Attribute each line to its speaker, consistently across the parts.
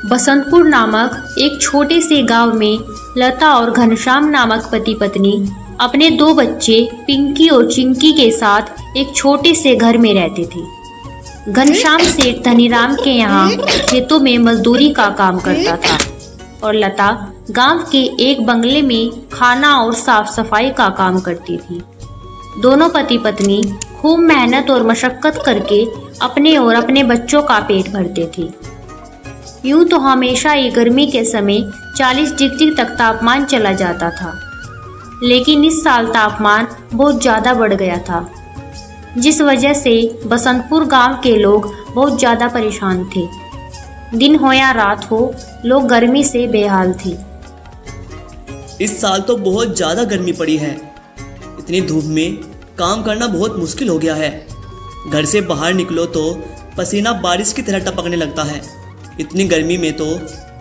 Speaker 1: बसंतपुर नामक एक छोटे से गांव में लता और घनश्याम नामक पति पत्नी अपने 2 बच्चे पिंकी और चिंकी के साथ एक छोटे से घर में रहते थे। घनश्याम सेठ धनीराम के यहाँ खेतों में मजदूरी का काम करता था और लता गांव के एक बंगले में खाना और साफ सफाई का काम करती थी। दोनों पति पत्नी खूब मेहनत और मशक्कत करके अपने और अपने बच्चों का पेट भरते थे। यूं तो हमेशा ही गर्मी के समय 40 डिग्री तक तापमान चला जाता था, लेकिन इस साल तापमान बहुत ज़्यादा बढ़ गया था, जिस वजह से बसंतपुर गांव के लोग बहुत ज़्यादा परेशान थे। दिन हो या रात हो, लोग गर्मी से बेहाल थे।
Speaker 2: इस साल तो बहुत ज़्यादा गर्मी पड़ी है। इतनी धूप में काम करना बहुत मुश्किल हो गया है। घर से बाहर निकलो तो पसीना बारिश की तरह टपकने लगता है। इतनी गर्मी में तो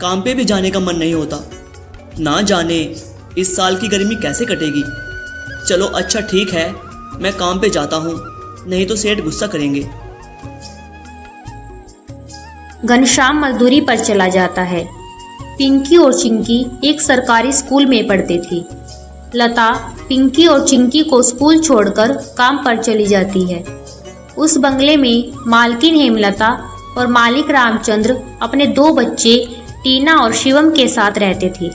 Speaker 2: काम पे भी जाने का मन नहीं होता। ना जाने इस साल की गर्मी कैसे कटेगी। चलो अच्छा ठीक है, मैं काम पे जाता हूँ, नहीं तो सेठ गुस्सा करेंगे।
Speaker 1: घनश्याम मजदूरी पर चला जाता है। पिंकी और चिंकी एक सरकारी स्कूल में पढ़ते थे। लता पिंकी और चिंकी को स्कूल छोड़कर काम पर चली जाती है। उस बंगले में मालकिन हेमलता और मालिक रामचंद्र अपने 2 बच्चे टीना और शिवम के साथ रहते थे।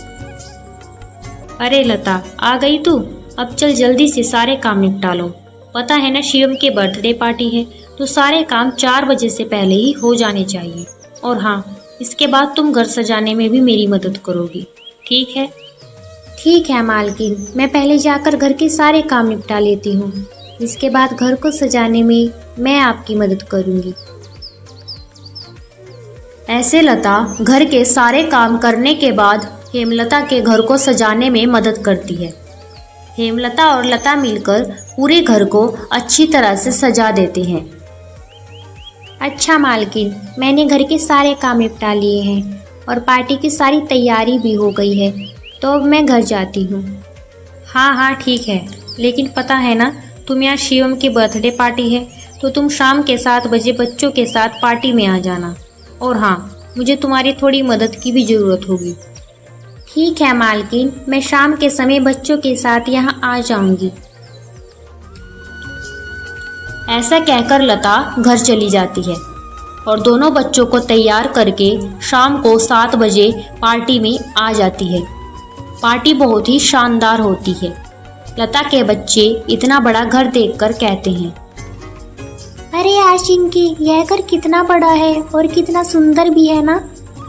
Speaker 1: अरे लता, आ गई तू? अब चल जल्दी से सारे काम निपटा लो। पता है ना शिवम के बर्थडे पार्टी है, तो सारे काम 4 बजे से पहले ही हो जाने चाहिए। और हाँ, इसके बाद तुम घर सजाने में भी मेरी मदद करोगी, ठीक है? ठीक है मालकिन, मैं पहले जाकर घर के सारे काम निपटा लेती हूँ। इसके बाद घर को सजाने में मैं आपकी मदद करूँगी। ऐसे लता घर के सारे काम करने के बाद हेमलता के घर को सजाने में मदद करती है। हेमलता और लता मिलकर पूरे घर को अच्छी तरह से सजा देते हैं। अच्छा मालकिन, मैंने घर के सारे काम निपटा लिए हैं और पार्टी की सारी तैयारी भी हो गई है, तो अब मैं घर जाती हूँ। हाँ ठीक है, लेकिन पता है ना तुम यहाँ शिवम की बर्थडे पार्टी है, तो तुम शाम के 7 बजे बच्चों के साथ पार्टी में आ जाना। और हाँ, मुझे तुम्हारी थोड़ी मदद की भी ज़रूरत होगी। ठीक है मालकिन, मैं शाम के समय बच्चों के साथ यहाँ आ जाऊंगी। ऐसा कहकर लता घर चली जाती है और दोनों बच्चों को तैयार करके शाम को 7 बजे पार्टी में आ जाती है। पार्टी बहुत ही शानदार होती है। लता के बच्चे इतना बड़ा घर देखकर कहते हैं, अरे यार चिंकी, यह घर कितना बड़ा है और कितना सुंदर भी है ना।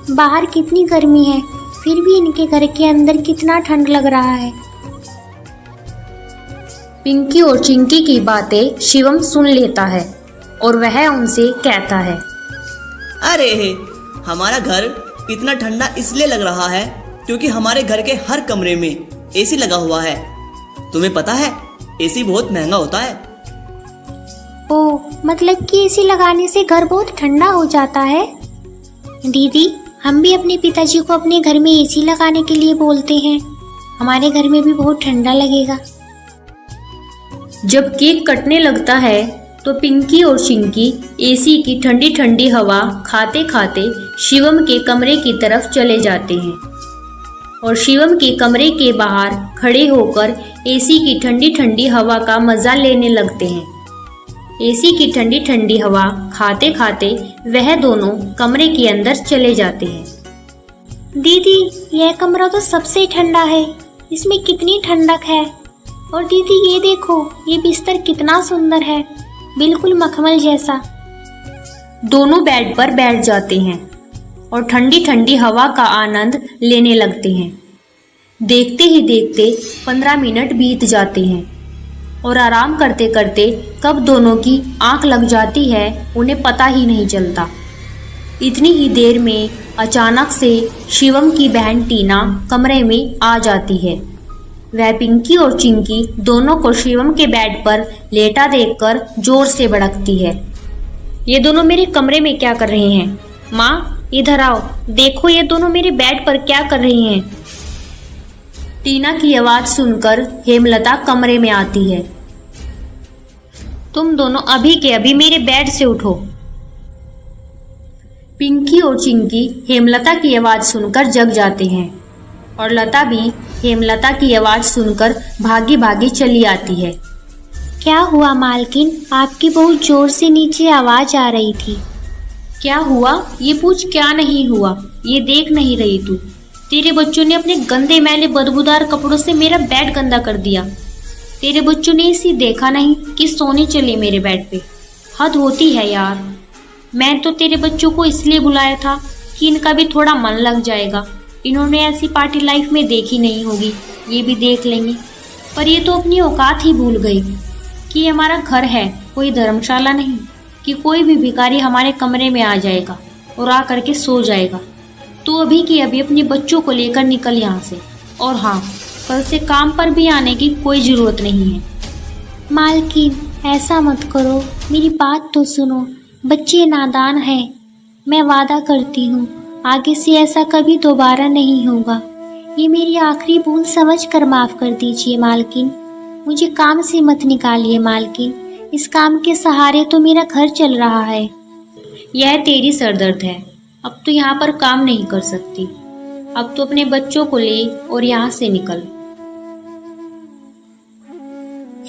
Speaker 1: बाहर कितनी गर्मी है, फिर भी इनके घर के अंदर कितना ठंड लग रहा है। पिंकी और चिंकी की बातें शिवम सुन लेता है और वह उनसे कहता है,
Speaker 2: अरे हमारा घर इतना ठंडा इसलिए लग रहा है क्योंकि हमारे घर के हर कमरे में एसी लगा हुआ है। तुम्हें पता है एसी बहुत महंगा होता है।
Speaker 3: ओह, मतलब कि एसी लगाने से घर बहुत ठंडा हो जाता है। दीदी, हम भी अपने पिताजी को अपने घर में एसी लगाने के लिए बोलते हैं। हमारे घर में भी बहुत ठंडा लगेगा।
Speaker 1: जब केक कटने लगता है तो पिंकी और चिंकी एसी की ठंडी ठंडी हवा खाते खाते शिवम के कमरे की तरफ चले जाते हैं और शिवम के कमरे के बाहर खड़े होकर एसी की ठंडी ठंडी हवा का मज़ा लेने लगते हैं। एसी की ठंडी ठंडी हवा खाते खाते वह दोनों कमरे के अंदर चले जाते हैं।
Speaker 3: दीदी, यह कमरा तो सबसे ठंडा है, इसमें कितनी ठंडक है। और दीदी ये देखो, ये बिस्तर कितना सुंदर है, बिल्कुल मखमल जैसा।
Speaker 1: दोनों बेड पर बैठ जाते हैं और ठंडी ठंडी हवा का आनंद लेने लगते हैं। देखते ही देखते 15 मिनट बीत जाते हैं और आराम करते करते कब दोनों की आंख लग जाती है उन्हें पता ही नहीं चलता। इतनी ही देर में अचानक से शिवम की बहन टीना कमरे में आ जाती है। वह पिंकी और चिंकी दोनों को शिवम के बेड पर लेटा देखकर जोर से भड़कती है। ये दोनों मेरे कमरे में क्या कर रहे हैं? माँ, इधर आओ, देखो ये दोनों मेरे बेड पर क्या कर रही हैं। टीना की आवाज सुनकर हेमलता कमरे में आती है। तुम दोनों अभी के अभी मेरे बेड से उठो। पिंकी और चिंकी हेमलता की आवाज़ सुनकर जग जाते हैं और लता भी हेमलता की आवाज़ सुनकर भागी भागी चली आती है।
Speaker 3: क्या हुआ मालकिन? आपकी बहुत जोर से नीचे आवाज़ आ रही थी।
Speaker 1: क्या हुआ ये पूछ, क्या नहीं हुआ ये देख नहीं रही तू? तेरे बच्चों ने अपने गंदे मैले बदबूदार कपड़ों से मेरा बेड गंदा कर दिया। तेरे बच्चों ने इसी देखा नहीं कि सोने चले मेरे बेड पे। हद होती है यार। मैं तो तेरे बच्चों को इसलिए बुलाया था कि इनका भी थोड़ा मन लग जाएगा। इन्होंने ऐसी पार्टी लाइफ में देखी नहीं होगी, ये भी देख लेंगे। पर ये तो अपनी औकात ही भूल गई कि ये हमारा घर है, कोई धर्मशाला नहीं कि कोई भी भिखारी हमारे कमरे में आ जाएगा और आ करके सो जाएगा। तो अभी की अभी अपने बच्चों को लेकर निकल यहाँ से। और हाँ, कल से काम पर भी आने की कोई ज़रूरत नहीं है।
Speaker 3: मालकिन ऐसा मत करो, मेरी बात तो सुनो। बच्चे नादान हैं। मैं वादा करती हूँ आगे से ऐसा कभी दोबारा नहीं होगा। ये मेरी आखिरी भूल समझ कर माफ़ कर दीजिए मालकिन। मुझे काम से मत निकालिए मालकिन। इस काम के सहारे तो मेरा घर चल रहा है।
Speaker 1: यह तेरी सरदर्द है। अब तो यहाँ पर काम नहीं कर सकती। अब तो अपने बच्चों को ले और यहाँ से निकल।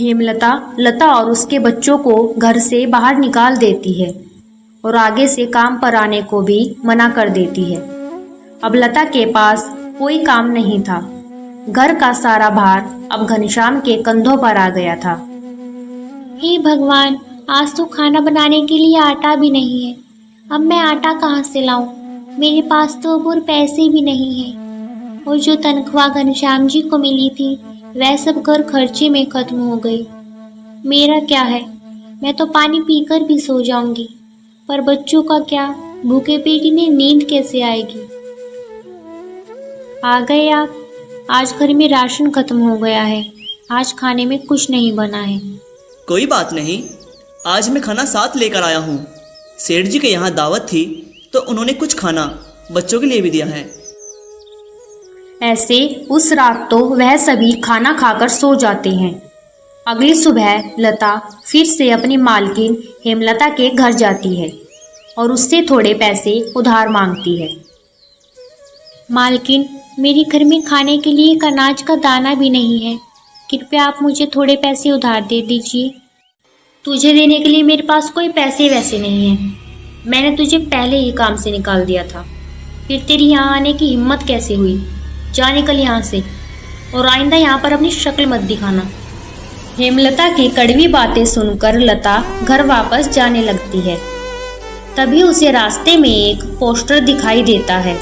Speaker 1: हेमलता लता और उसके बच्चों को घर से बाहर निकाल देती है और आगे से काम पर आने को भी मना कर देती है। अब लता के पास कोई काम नहीं था। घर का सारा भार अब घनश्याम के कंधों पर आ गया था।
Speaker 3: हे भगवान, आज तो खाना बनाने के लिए आटा भी नहीं है। अब मैं आटा कहाँ से लाऊं? मेरे पास तो अब और पैसे भी नहीं है। और जो तनख्वाह घनश्याम जी को मिली थी वह सब घर खर्चे में खत्म हो गई। मेरा क्या है, मैं तो पानी पीकर भी सो जाऊंगी। पर बच्चों का क्या? भूखे पेट इन्हें नींद कैसे आएगी? आ गए आप? आज घर में राशन खत्म हो गया है। आज खाने में कुछ नहीं बना है।
Speaker 2: कोई बात नहीं, आज मैं खाना साथ लेकर आया हूँ। सेठ जी के यहाँ दावत थी तो उन्होंने कुछ खाना बच्चों के लिए भी दिया है।
Speaker 1: ऐसे उस रात तो वह सभी खाना खाकर सो जाते हैं। अगली सुबह लता फिर से अपनी मालकिन हेमलता के घर जाती है और उससे थोड़े पैसे उधार मांगती है।
Speaker 3: मालकिन, मेरे घर में खाने के लिए एक अनाज का दाना भी नहीं है। कृपया आप मुझे थोड़े पैसे उधार दे दीजिए।
Speaker 1: तुझे देने के लिए मेरे पास कोई पैसे वैसे नहीं है। मैंने तुझे पहले ही काम से निकाल दिया था। फिर तेरी यहाँ आने की हिम्मत कैसे हुई? जा निकल यहाँ से और आइंदा यहाँ पर अपनी शक्ल मत दिखाना। हेमलता की कड़वी बातें सुनकर लता घर वापस जाने लगती है। तभी उसे रास्ते में एक पोस्टर दिखाई देता है।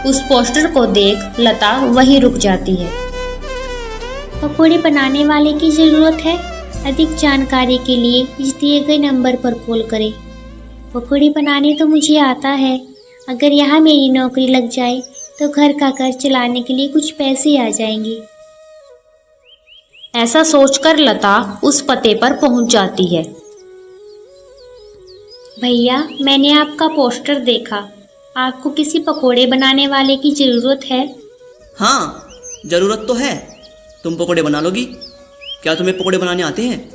Speaker 1: उस पोस्टर को देख लता वहीं रुक जाती है।
Speaker 3: पकौड़े बनाने वाले की ज़रूरत है। अधिक जानकारी के लिए इस दिए गए नंबर पर कॉल करें। पकौड़े बनाने तो मुझे आता है। अगर यहाँ मेरी नौकरी लग जाए तो घर का खर्च चलाने के लिए कुछ पैसे आ जाएंगे।
Speaker 1: ऐसा सोचकर लता उस पते पर पहुंच जाती है।
Speaker 3: भैया, मैंने आपका पोस्टर देखा। आपको किसी पकोड़े बनाने वाले की ज़रूरत है?
Speaker 2: हाँ, ज़रूरत तो है। तुम पकोड़े बना लोगी? क्या तुम्हें पकोड़े बनाने आते हैं?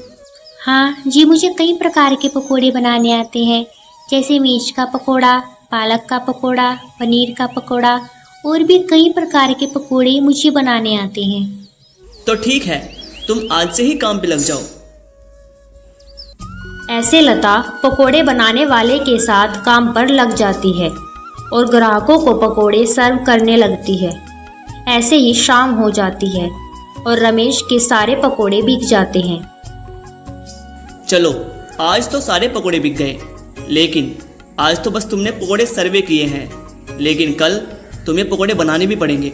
Speaker 3: हाँ जी, मुझे कई प्रकार के पकोड़े बनाने आते हैं, जैसे मिर्च का पकोड़ा, पालक का पकोड़ा, पनीर का पकोड़ा और भी कई प्रकार के पकोड़े मुझे बनाने आते हैं।
Speaker 2: तो ठीक है, तुम आज से ही काम पे लग जाओ।
Speaker 1: ऐसे लता पकोड़े बनाने वाले के साथ काम पर लग जाती है और ग्राहकों को पकोड़े सर्व करने लगती है। ऐसे ही शाम हो जाती है और रमेश के सारे पकोड़े बिक जाते हैं।
Speaker 2: चलो, आज तो सारे पकोड़े बिक गए, लेकिन आज तो बस तुमने पकोड़े सर्वे किए हैं, लेकिन कल तुम्हें पकोड़े बनाने भी पड़ेंगे।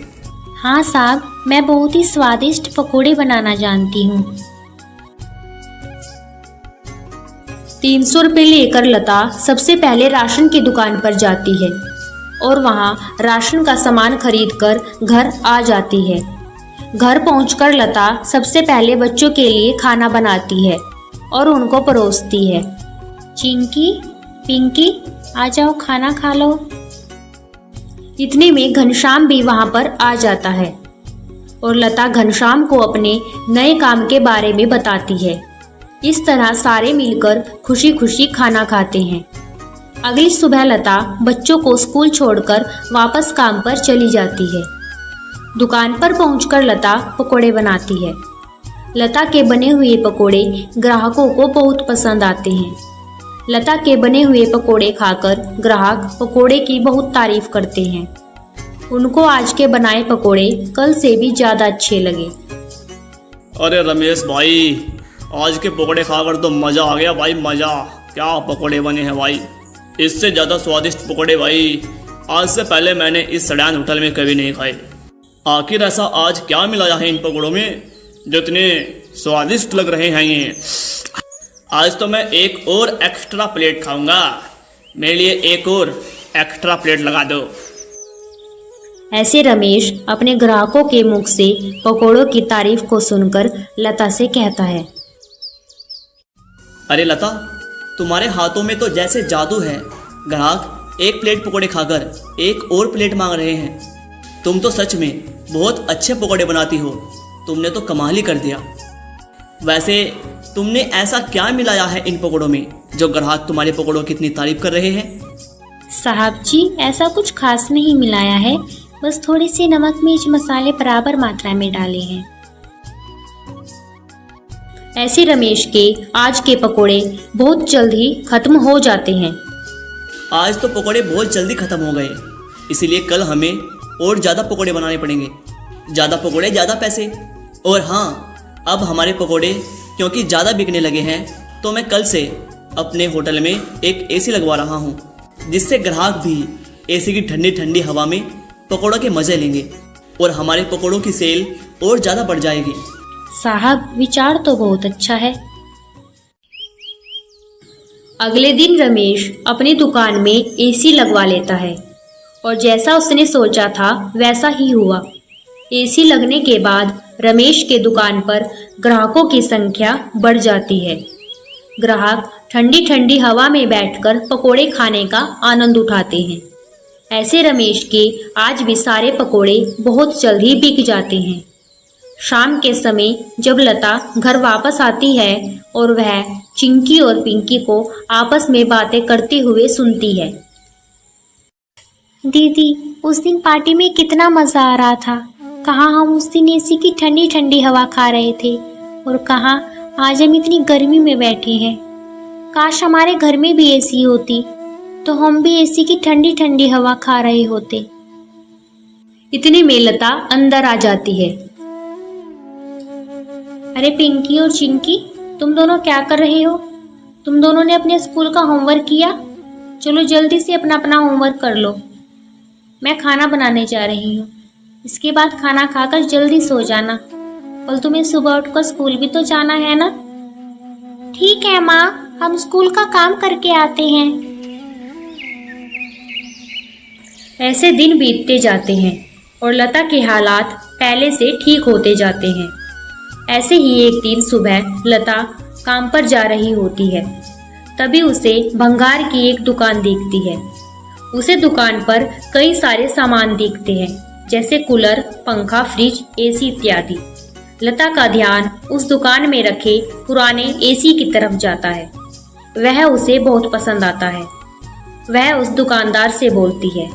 Speaker 3: हाँ साहब, मैं बहुत ही स्वादिष्ट पकोड़े बनाना जानती हूँ।
Speaker 1: 300 रुपये लेकर लता सबसे पहले राशन की दुकान पर जाती है और वहाँ राशन का सामान खरीदकर घर आ जाती है। घर पहुंचकर लता सबसे पहले बच्चों के लिए खाना बनाती है और उनको परोसती है।
Speaker 3: चिंकी, पिंकी, आ जाओ, खाना खा लो।
Speaker 1: इतने में घनश्याम भी वहां पर आ जाता है और लता घनश्याम को अपने नए काम के बारे में बताती है। इस तरह सारे मिलकर खुशी खुशी खाना खाते हैं। अगली सुबह लता बच्चों को स्कूल छोड़कर वापस काम पर चली जाती है। दुकान पर पहुंचकर लता पकोड़े बनाती है। लता के बने हुए पकोड़े ग्राहकों को बहुत पसंद आते हैं। लता के बने हुए पकोड़े खाकर ग्राहक पकोड़े की बहुत तारीफ करते हैं। उनको आज के बनाए पकोड़े कल से भी ज़्यादा अच्छे लगे।
Speaker 2: अरे रमेश भाई, आज के पकोड़े खाकर तो मज़ा आ गया भाई, मज़ा। क्या पकोड़े बने हैं भाई, इससे ज़्यादा स्वादिष्ट पकोड़े भाई आज से पहले मैंने इस सड़ैन होटल में कभी नहीं खाए। आखिर ऐसा आज क्या मिलाया है इन पकोड़ों में जो इतने स्वादिष्ट लग रहे हैं ये। आज तो मैं एक और एक्स्ट्रा प्लेट खाऊंगा, मेरे लिए एक और एक्स्ट्रा प्लेट लगा दो।
Speaker 1: ऐसे रमेश अपने ग्राहकों के मुख से पकोड़ों की तारीफ को सुनकर लता से कहता है।
Speaker 2: अरे लता, तुम्हारे हाथों में तो जैसे जादू है। ग्राहक एक प्लेट पकोड़े खाकर एक और प्लेट मांग रहे हैं। तुम तो सच में बहुत अच्छे पकोड़े बनाती हो, तुमने तो कमाल ही कर दिया। वैसे तुमने ऐसा क्या मिलाया है इन पकोड़ों में जो ग्राहक तुम्हारे पकोड़ों की इतनी तारीफ कर रहे हैं?
Speaker 3: साहब जी, ऐसा कुछ खास नहीं मिलाया है, बस थोड़ी सी नमक मिर्च मसाले बराबर मात्रा में डाले हैं।
Speaker 1: ऐसे रमेश के आज के पकोड़े बहुत जल्द ही खत्म हो जाते हैं।
Speaker 2: आज तो पकोड़े बहुत जल्दी खत्म हो गए, इसीलिए कल हमें और ज़्यादा पकोड़े बनाने पड़ेंगे। ज़्यादा पकोड़े ज़्यादा पैसे। और हाँ, अब हमारे पकोड़े क्योंकि ज़्यादा बिकने लगे हैं तो मैं कल से अपने होटल में एक एसी लगवा रहा हूँ, जिससे ग्राहक भी एसी की ठंडी ठंडी हवा में पकोड़ों के मज़े लेंगे और हमारे पकोड़ों की सेल और ज़्यादा बढ़ जाएगी।
Speaker 3: साहब, विचार तो बहुत अच्छा है।
Speaker 1: अगले दिन रमेश अपनी दुकान में एसी लगवा लेता है और जैसा उसने सोचा था वैसा ही हुआ। एसी लगने के बाद रमेश के दुकान पर ग्राहकों की संख्या बढ़ जाती है। ग्राहक ठंडी ठंडी हवा में बैठकर पकोड़े खाने का आनंद उठाते हैं। ऐसे रमेश के आज भी सारे पकोड़े बहुत जल्द ही बिक जाते हैं। शाम के समय जब लता घर वापस आती है और वह चिंकी और पिंकी को आपस में बातें करते हुए सुनती है।
Speaker 3: दीदी, उस दिन पार्टी में कितना मजा आ रहा था। कहाँ हम उस दिन एसी की ठंडी ठंडी हवा खा रहे थे और कहाँ आज हम इतनी गर्मी में बैठे हैं। काश हमारे घर में भी एसी होती तो हम भी एसी की ठंडी ठंडी हवा खा रहे होते।
Speaker 1: इतने में लता अंदर आ जाती है।
Speaker 3: अरे पिंकी और चिंकी, तुम दोनों क्या कर रहे हो? तुम दोनों ने अपने स्कूल का होमवर्क किया? चलो जल्दी से अपना अपना होमवर्क कर लो। मैं खाना बनाने जा रही हूँ। इसके बाद खाना खाकर जल्दी सो जाना। कल तुम्हें सुबह उठकर स्कूल भी तो जाना है ना? ठीक है माँ, हम स्कूल का काम करके आते हैं।
Speaker 1: ऐसे दिन बीतते जाते हैं और लता के हालात पहले से ठीक होते जाते हैं। ऐसे ही एक दिन सुबह लता काम पर जा रही होती है, तभी उसे भंगार की एक दुकान दिखती है। उसे दुकान पर कई सारे सामान दिखते हैं, जैसे कूलर, पंखा, फ्रिज, एसी इत्यादि। लता का ध्यान उस दुकान में रखे पुराने एसी की तरफ जाता है। वह उसे बहुत पसंद आता है। वह उस दुकानदार से बोलती है,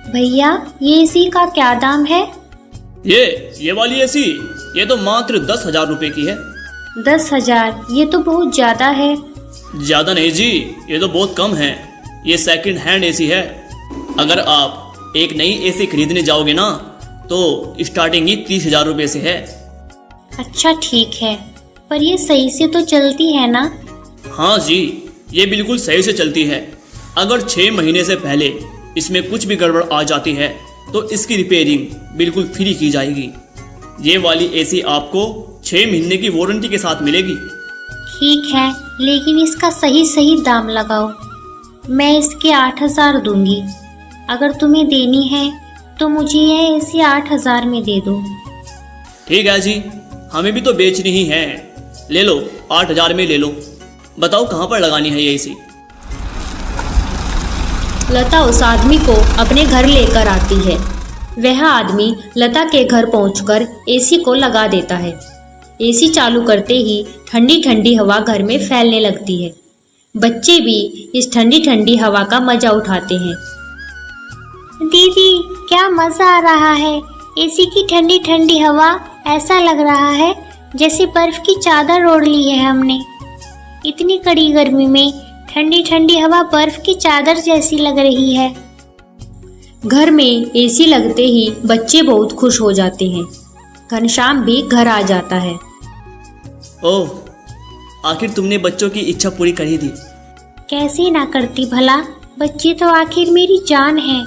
Speaker 3: भैया, ये एसी का क्या दाम है?
Speaker 2: ये वाली एसी, ये तो मात्र 10,000 रुपए की है।
Speaker 3: 10,000? ये तो बहुत ज्यादा है।
Speaker 2: ज्यादा नहीं जी, ये तो बहुत कम है। ये सेकंड हैंड एसी है। अगर आप एक नई एसी खरीदने जाओगे ना तो स्टार्टिंग ही 30,000 रुपए से है।
Speaker 3: अच्छा ठीक है, पर ये सही से तो चलती है ना?
Speaker 2: हाँ जी, ये बिल्कुल सही से चलती है। अगर 6 महीने से पहले इसमें कुछ भी गड़बड़ आ जाती है तो इसकी रिपेयरिंग बिल्कुल फ्री की जाएगी। ये वाली एसी आपको 6 महीने की वारंटी के साथ मिलेगी।
Speaker 3: ठीक है, लेकिन इसका सही दाम लगाओ। मैं इसके 8,000 दूंगी। अगर तुम्हें देनी है तो मुझे यह एसी 8,000 में दे दो।
Speaker 2: ठीक है जी, हमें भी तो बेचनी ही है। ले लो, 8,000 में ले लो। बताओ कहाँ पर लगानी है ये एसी?
Speaker 1: लता उस आदमी को अपने घर लेकर आती है। वह आदमी लता के घर पहुंचकर एसी को लगा देता है। एसी चालू करते ही ठंडी ठंडी हवा घर में फैलने लगती है। बच्चे भी इस ठंडी ठंडी हवा का मजा उठाते हैं।
Speaker 3: दीदी क्या मजा आ रहा है। एसी की ठंडी ठंडी हवा, ऐसा लग रहा है जैसे बर्फ की चादर ओढ़ ली है हमने। इतनी कड़ी गर्मी में ठंडी ठंडी हवा बर्फ की चादर जैसी लग रही है।
Speaker 1: घर में एसी लगते ही बच्चे बहुत खुश हो जाते हैं। घनश्याम भी घर आ जाता है।
Speaker 2: ओह, आखिर तुमने बच्चों की इच्छा पूरी कर ही दी।
Speaker 3: कैसे ना करती भला, बच्चे तो आखिर मेरी जान है।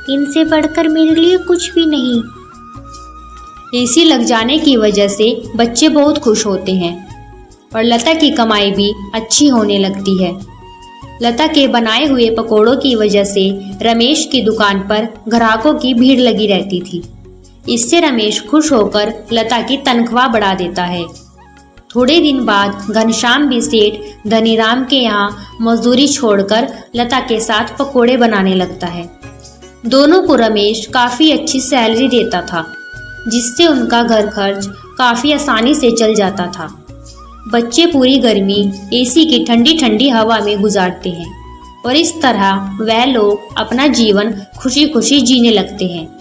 Speaker 3: इनसे बढ़कर मेरे लिए कुछ भी नहीं।
Speaker 1: एसी लग जाने की वजह से बच्चे बहुत खुश होते हैं और लता की कमाई भी अच्छी होने लगती है। लता के बनाए हुए पकोड़ों की वजह से रमेश की दुकान पर ग्राहकों की भीड़ लगी रहती थी। इससे रमेश खुश होकर लता की तनख्वाह बढ़ा देता है। थोड़े दिन बाद घनश्याम भी सेठ धनीराम के यहाँ मजदूरी छोड़कर लता के साथ पकोड़े बनाने लगता है। दोनों को रमेश काफ़ी अच्छी सैलरी देता था, जिससे उनका घर खर्च काफ़ी आसानी से चल जाता था। बच्चे पूरी गर्मी एसी की ठंडी ठंडी हवा में गुजारते हैं और इस तरह वह लोग अपना जीवन खुशी खुशी जीने लगते हैं।